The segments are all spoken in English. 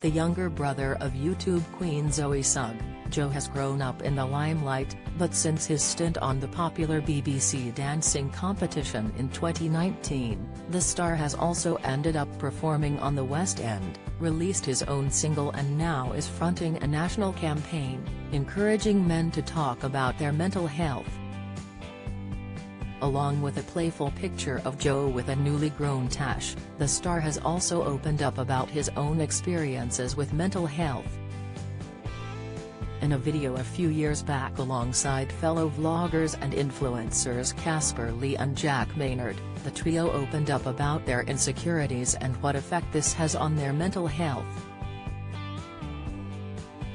The younger brother of YouTube queen Zoe Sugg, Joe has grown up in the limelight, but since his stint on the popular BBC dancing competition in 2019, the star has also ended up performing on the West End, released his own single and now is fronting a national campaign, encouraging men to talk about their mental health. Along with a playful picture of Joe with a newly grown tash, the star has also opened up about his own experiences with mental health. In a video a few years back alongside fellow vloggers and influencers Casper Lee and Jack Maynard, the trio opened up about their insecurities and what effect this has on their mental health.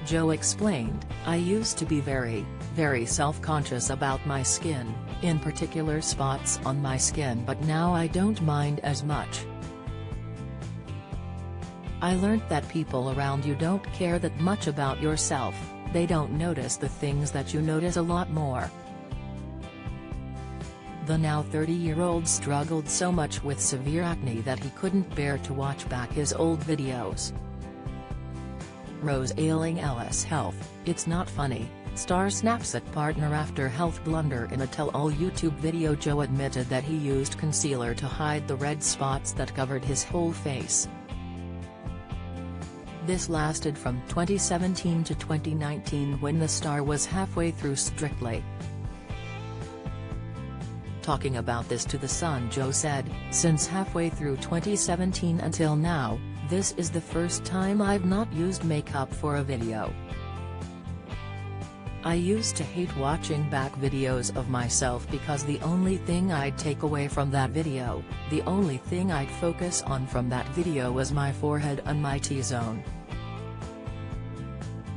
Joe explained, "I used to be very self-conscious about my skin, in particular spots on my skin, but now I don't mind as much. I learned that people around you don't care that much about yourself, they don't notice the things that you notice a lot more." The now 30-year-old struggled so much with severe acne that he couldn't bear to watch back his old videos. Rose ailing Ellis Health, "It's not funny," star snaps at partner after health blunder. In a tell-all YouTube video, Joe admitted that he used concealer to hide the red spots that covered his whole face. This lasted from 2017 to 2019 when the star was halfway through Strictly. Talking about this to The Sun, Joe said, "Since halfway through 2017 until now, this is the first time I've not used makeup for a video. I used to hate watching back videos of myself because the only thing I'd take away from that video, the only thing I'd focus on from that video was my forehead and my T-zone.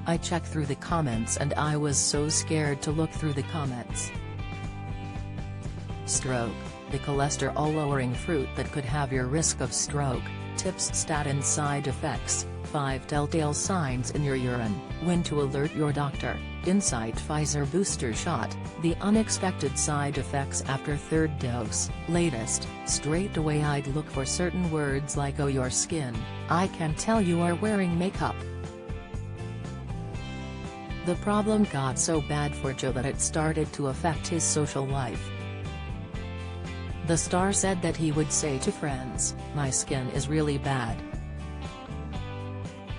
I checked through the comments and I was so scared to look through the comments." Stroke, the cholesterol-lowering fruit that could have your risk of stroke, tips statin side effects, 5 telltale signs in your urine, when to alert your doctor, Insight Pfizer booster shot, the unexpected side effects after third dose, latest, straight away I'd look for certain words like "oh your skin, I can tell you are wearing makeup." The problem got so bad for Joe that it started to affect his social life. The star said that he would say to friends, "My skin is really bad.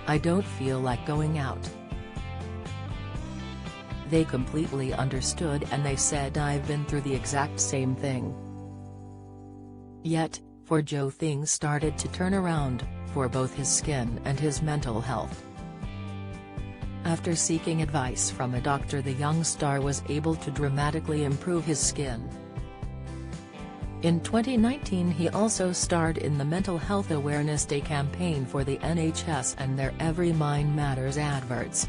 I don't feel like going out." They completely understood and they said, "I've been through the exact same thing." Yet, for Joe things started to turn around, for both his skin and his mental health. After seeking advice from a doctor, the young star was able to dramatically improve his skin. In 2019 he also starred in the Mental Health Awareness Day campaign for the NHS and their Every Mind Matters adverts.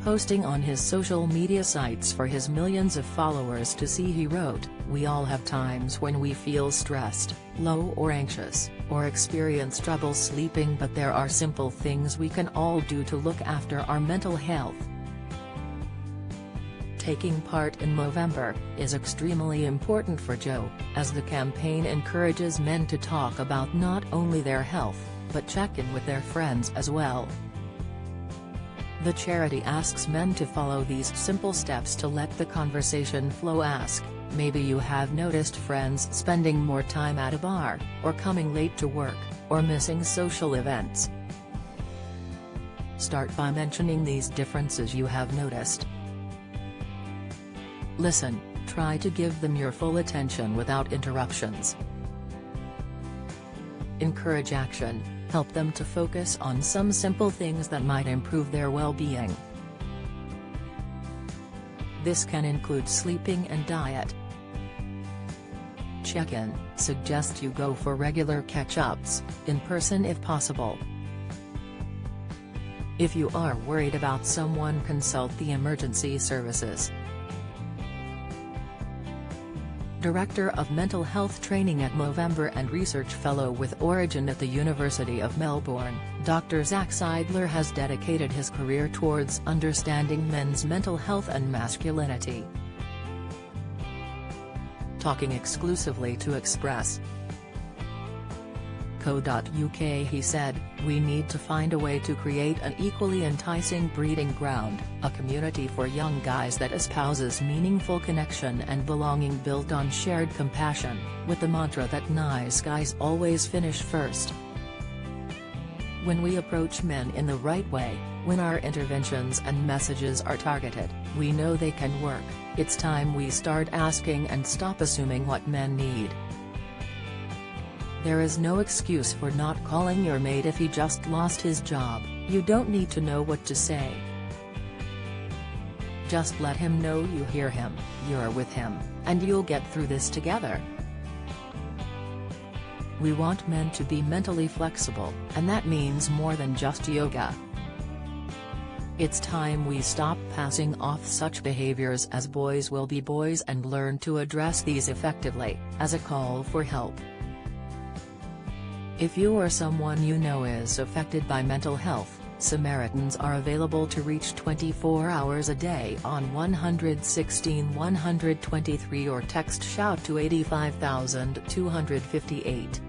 Posting on his social media sites for his millions of followers to see, he wrote, "We all have times when we feel stressed, low or anxious, or experience trouble sleeping, but there are simple things we can all do to look after our mental health." Taking part in Movember is extremely important for Joe, as the campaign encourages men to talk about not only their health, but check in with their friends as well. The charity asks men to follow these simple steps to let the conversation flow. Ask, maybe you have noticed friends spending more time at a bar, or coming late to work, or missing social events. Start by mentioning these differences you have noticed. Listen, try to give them your full attention without interruptions. Encourage action, help them to focus on some simple things that might improve their well-being. This can include sleeping and diet. Check-in, suggest you go for regular catch-ups, in person if possible. If you are worried about someone, consult the emergency services. Director of Mental Health Training at Movember and Research Fellow with Origin at the University of Melbourne, Dr. Zach Seidler has dedicated his career towards understanding men's mental health and masculinity. Talking exclusively to Express. he said, "We need to find a way to create an equally enticing breeding ground, a community for young guys that espouses meaningful connection and belonging built on shared compassion, with the mantra that nice guys always finish first." When we approach men in the right way, when our interventions and messages are targeted, we know they can work. It's time we start asking and stop assuming what men need. There is no excuse for not calling your mate if he just lost his job. You don't need to know what to say. Just let him know you hear him, you're with him, and you'll get through this together. We want men to be mentally flexible, and that means more than just yoga. It's time we stop passing off such behaviors as boys will be boys and learn to address these effectively, as a call for help. If you or someone you know is affected by mental health, Samaritans are available to reach 24 hours a day on 116 123 or text SHOUT to 85258.